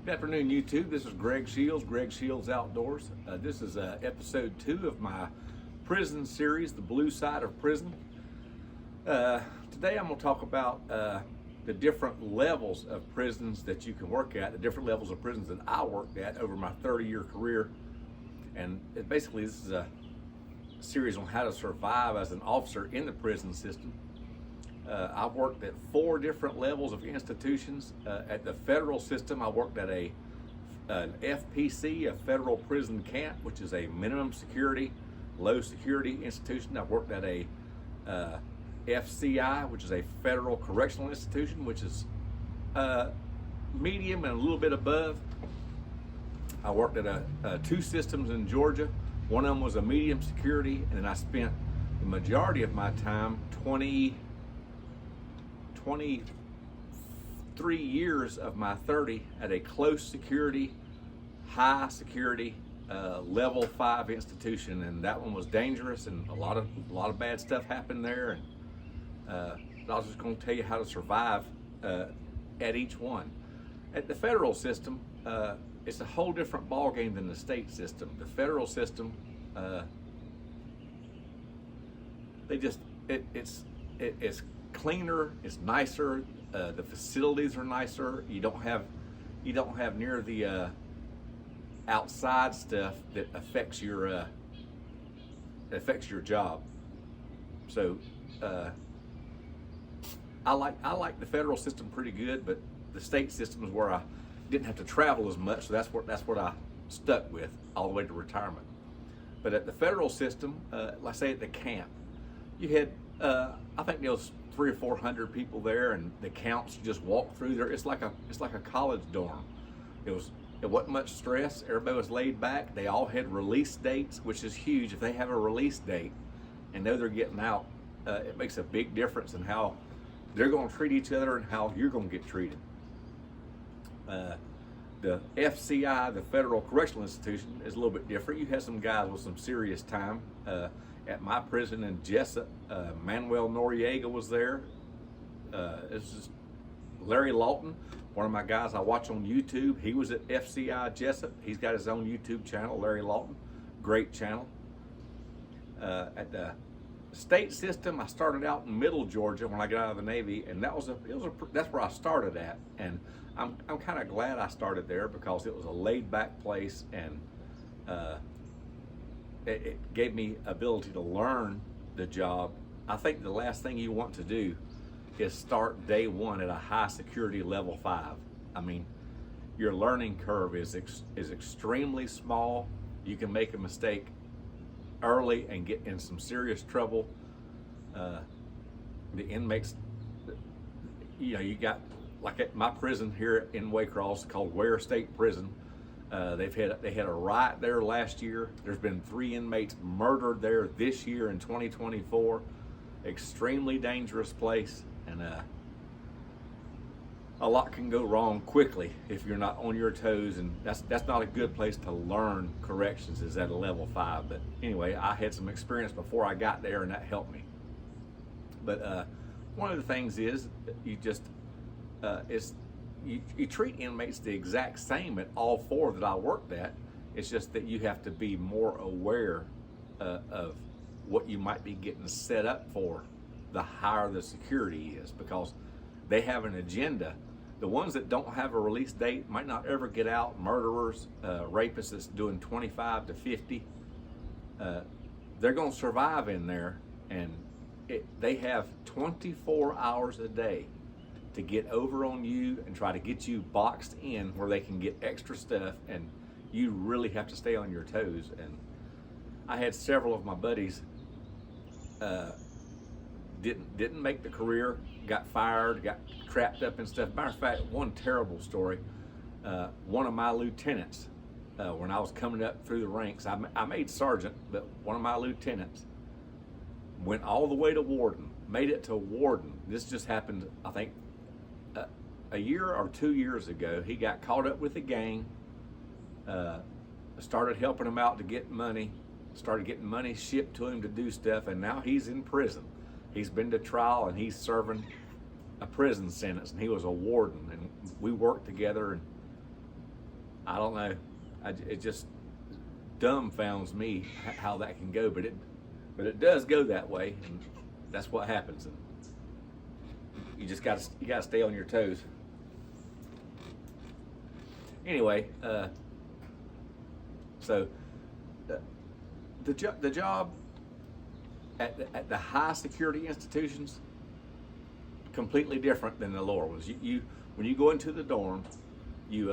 Good afternoon, YouTube. This is Greg Shields, Greg Shields Outdoors. This is episode 2 of my prison series, The Blue Side of Prison. Today I'm going to talk about the different levels of prisons that you can work at, the different levels of prisons that I worked at over my 30-year career. And basically this is a series on how to survive as an officer in the prison system. I've worked at 4 different levels of institutions. At the federal system, I worked at an FPC, a federal prison camp, which is a minimum security, low security institution. I've worked at a FCI, which is a federal correctional institution, which is medium and a little bit above. I worked at 2 systems in Georgia. One of them was a medium security, and then I spent the majority of my time, 23 years of my 30 at a close security, high security, level 5 institution, and that one was dangerous, and a lot of bad stuff happened there. And I was just going to tell you how to survive at each one. At the federal system, it's a whole different ball game than the state system. The federal system, it's cleaner, it's nicer, the facilities are nicer. You don't have near the outside stuff that affects your job. So I like the federal system pretty good, but the state system is where I didn't have to travel as much, so that's what I stuck with all the way to retirement. But at the federal system, like say at the camp, you had I think there was 300 or 400 people there, and the counts just walk through there. It's like a college dorm. It wasn't much stress. Everybody was laid back. They all had release dates, which is huge. If they have a release date and know they're getting out, it makes a big difference in how they're going to treat each other and how you're going to get treated. The FCI, the Federal Correctional Institution, is a little bit different. You had some guys with some serious time. At my prison in Jessup, Manuel Noriega was there. This is Larry Lawton, one of my guys I watch on YouTube. He was at FCI Jessup. He's got his own YouTube channel, Larry Lawton. Great channel. At the state system, I started out in Middle Georgia when I got out of the Navy, and that's where I started at. And I'm kind of glad I started there because it was a laid-back place, and it gave me ability to learn the job. I think the last thing you want to do is start day one at a high security level 5. I mean, your learning curve is extremely small. You can make a mistake early and get in some serious trouble. The inmates, you got, like at my prison here in Waycross called Ware State Prison. They had a riot there last year. There's been 3 inmates murdered there this year in 2024. Extremely dangerous place, and a lot can go wrong quickly if you're not on your toes, and that's not a good place to learn corrections, is at a level 5. But anyway, I had some experience before I got there, and that helped me. But one of the things is you just you treat inmates the exact same at all 4 that I worked at. It's just that you have to be more aware of what you might be getting set up for the higher the security is, because they have an agenda. The ones that don't have a release date might not ever get out. Murderers, rapists that's doing 25 to 50, they're going to survive in there, and they have 24 hours a day to get over on you and try to get you boxed in where they can get extra stuff, and you really have to stay on your toes. And I had several of my buddies didn't make the career, got fired, got trapped up and stuff. Matter of fact, one terrible story, one of my lieutenants, when I was coming up through the ranks, I made sergeant, but one of my lieutenants went all the way to warden, made it to warden. This just happened, I think, a year or 2 years ago. He got caught up with a gang, started helping him out to get money, started getting money shipped to him to do stuff, and now he's in prison. He's been to trial, and he's serving a prison sentence, and he was a warden, and we worked together, and I don't know. It just dumbfounds me how that can go, but it does go that way, and that's what happens. And you gotta stay on your toes. Anyway, so the job at the high security institutions completely different than the lower ones. You when you go into the dorm, you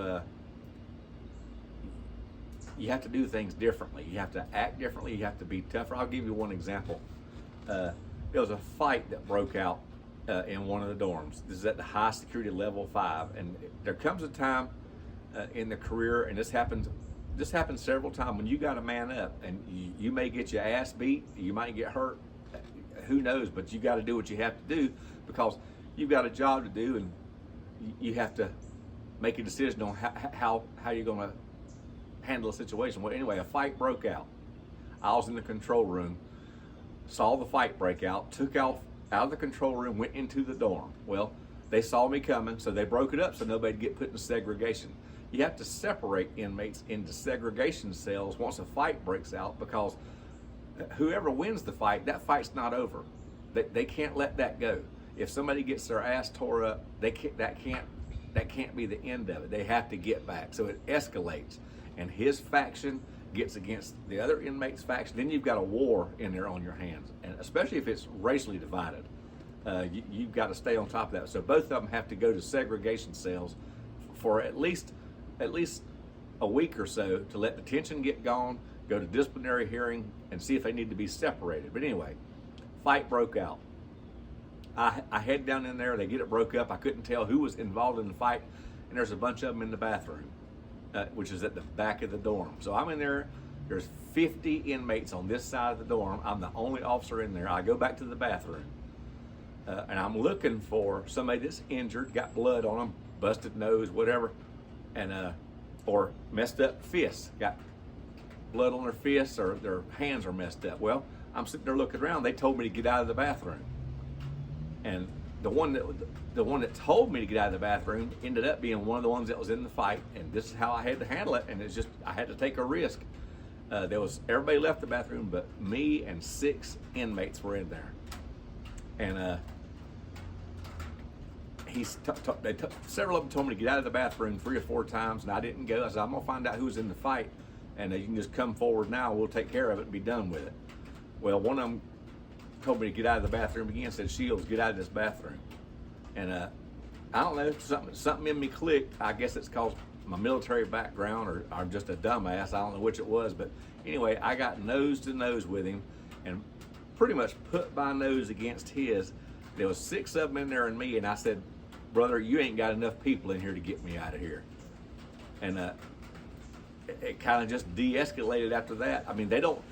have to do things differently. You have to act differently. You have to be tougher. I'll give you one example. There was a fight that broke out in one of the dorms. This is at the high security level 5, and there comes a time in the career, and this happens several times, when you got to man up, and you may get your ass beat, you might get hurt, who knows, but you got to do what you have to do, because you've got a job to do, and you have to make a decision on how you're going to handle a situation. Well, anyway, a fight broke out. I was in the control room, saw the fight break out, took off out of the control room, went into the dorm. Well, they saw me coming, so they broke it up so nobody'd get put in segregation. You have to separate inmates into segregation cells once a fight breaks out, because whoever wins the fight, that fight's not over. They can't let that go. If somebody gets their ass tore up, that can't be the end of it. They have to get back. So it escalates, and his faction gets against the other inmate's faction. Then you've got a war in there on your hands, and especially if it's racially divided, you've got to stay on top of that. So both of them have to go to segregation cells for at least a week or so to let the tension get gone, go to disciplinary hearing, and see if they need to be separated. But anyway, fight broke out. I head down in there, they get it broke up. I couldn't tell who was involved in the fight, and there's a bunch of them in the bathroom, which is at the back of the dorm. So I'm in there, there's 50 inmates on this side of the dorm. I'm the only officer in there. I go back to the bathroom, and I'm looking for somebody that's injured, got blood on them, busted nose, whatever, and or messed up fists, got blood on their fists, or their hands are messed up. Well, I'm sitting there looking around. They told me to get out of the bathroom, and the one that told me to get out of the bathroom ended up being one of the ones that was in the fight, and this is how I had to handle it. And it's just, I had to take a risk. Everybody left the bathroom, but me and 6 inmates were in there, and several of them told me to get out of the bathroom 3 or 4 times, and I didn't go. I said, I'm gonna find out who's in the fight, and you can just come forward now. We'll take care of it and be done with it. Well, one of them told me to get out of the bathroom again. Said, Shields, get out of this bathroom. And I don't know, something in me clicked. I guess it's called my military background, or I'm just a dumbass. I don't know which it was, but anyway, I got nose to nose with him and pretty much put my nose against his. There was 6 of them in there and me, and I said, brother, you ain't got enough people in here to get me out of here. And it kind of just de-escalated after that. I mean, they don't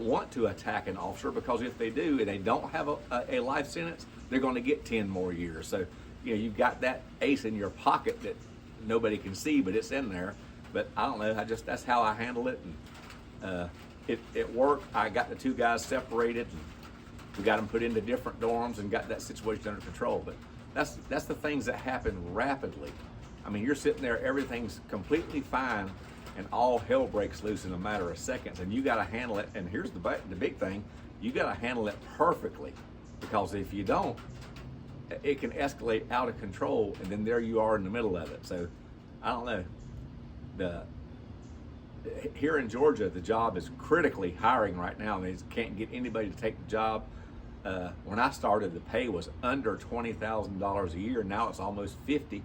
want to attack an officer, because if they do and they don't have a life sentence, they're going to get 10 more years. So, you've got that ace in your pocket that nobody can see, but it's in there. But I don't know, that's how I handle it, and it worked. I got the 2 guys separated, and we got them put into different dorms and got that situation under control. But that's the things that happen rapidly. I mean, you're sitting there, everything's completely fine, and all hell breaks loose in a matter of seconds, and you got to handle it. And here's the big thing: you got to handle it perfectly, because if you don't, it can escalate out of control, and then there you are in the middle of it. So I don't know. Here in Georgia, the job is critically hiring right now, and they can't get anybody to take the job. When I started, the pay was under $20,000 a year. Now it's almost 50,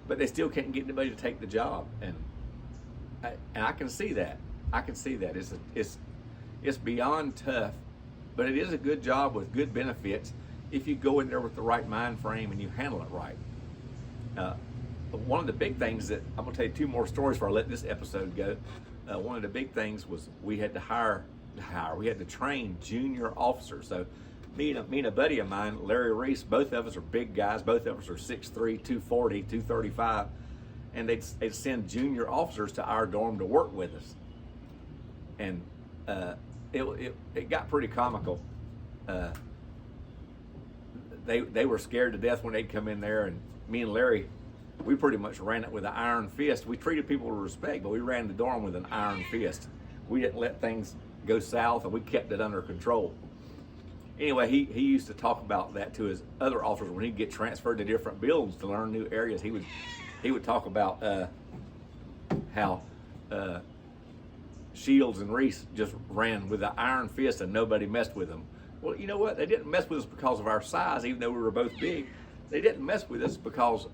but they still can't get anybody to take the job, and I can see that. It's beyond tough, but it is a good job with good benefits if you go in there with the right mind frame and you handle it right. One of the big things that I'm gonna tell you 2 more stories before I let this episode go. One of the big things was we had to train junior officers. So me and a buddy of mine, Larry Reese, both of us are big guys. Both of us are 6'3", 240, 235. And they'd send junior officers to our dorm to work with us. And it got pretty comical. They were scared to death when they'd come in there, and me and Larry we pretty much ran it with an iron fist. We treated people with respect, but we ran the dorm with an iron fist. We didn't let things go south, and we kept it under control. Anyway, he used to talk about that to his other officers when he'd get transferred to different buildings to learn new areas. He would talk about how Shields and Reese just ran with an iron fist and nobody messed with them. Well, you know what? They didn't mess with us because of our size, even though we were both big. They didn't mess with us because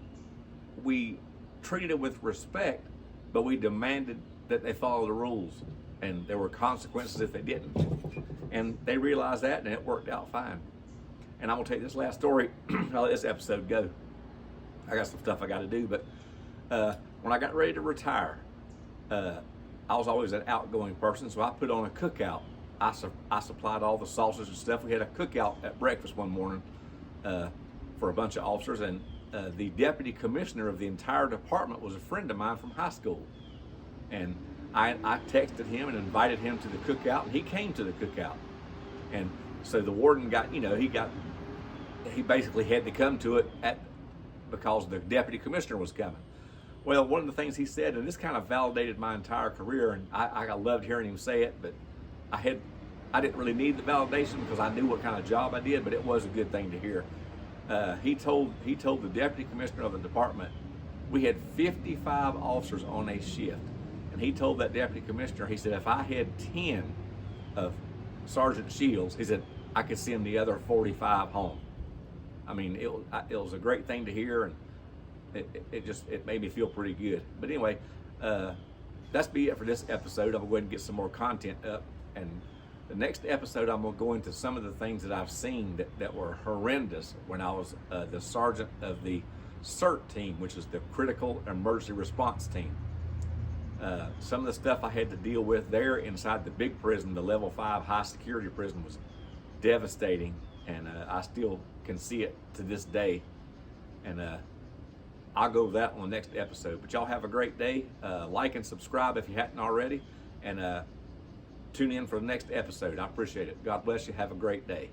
we treated them with respect, but we demanded that they follow the rules, and there were consequences if they didn't. And they realized that, and it worked out fine. And I'm gonna take this last story. I'll let this episode go. I got some stuff I got to do, but when I got ready to retire, I was always an outgoing person, so I put on a cookout. I supplied all the sauces and stuff. We had a cookout at breakfast one morning for a bunch of officers, and the deputy commissioner of the entire department was a friend of mine from high school. And I texted him and invited him to the cookout, and he came to the cookout. And so the warden got, he basically had to come to it because the deputy commissioner was coming. Well, one of the things he said, and this kind of validated my entire career, and I loved hearing him say it, but I didn't really need the validation because I knew what kind of job I did, but it was a good thing to hear. He told the deputy commissioner of the department, we had 55 officers on a shift. And he told that deputy commissioner, he said, if I had 10 of Sergeant Shields, he said, I could send the other 45 home. I mean, it was a great thing to hear, and it made me feel pretty good. But anyway, that's be it for this episode. I'm going to go ahead and get some more content up. And the next episode, I'm going to go into some of the things that I've seen that were horrendous when I was the sergeant of the CERT team, which is the Critical Emergency Response Team. Some of the stuff I had to deal with there inside the big prison, the level 5 high security prison, was devastating, and I still can see it to this day. And I'll go over that on the next episode. But y'all have a great day. Like and subscribe if you hadn't already, and tune in for the next episode. I appreciate it. God bless you. Have a great day.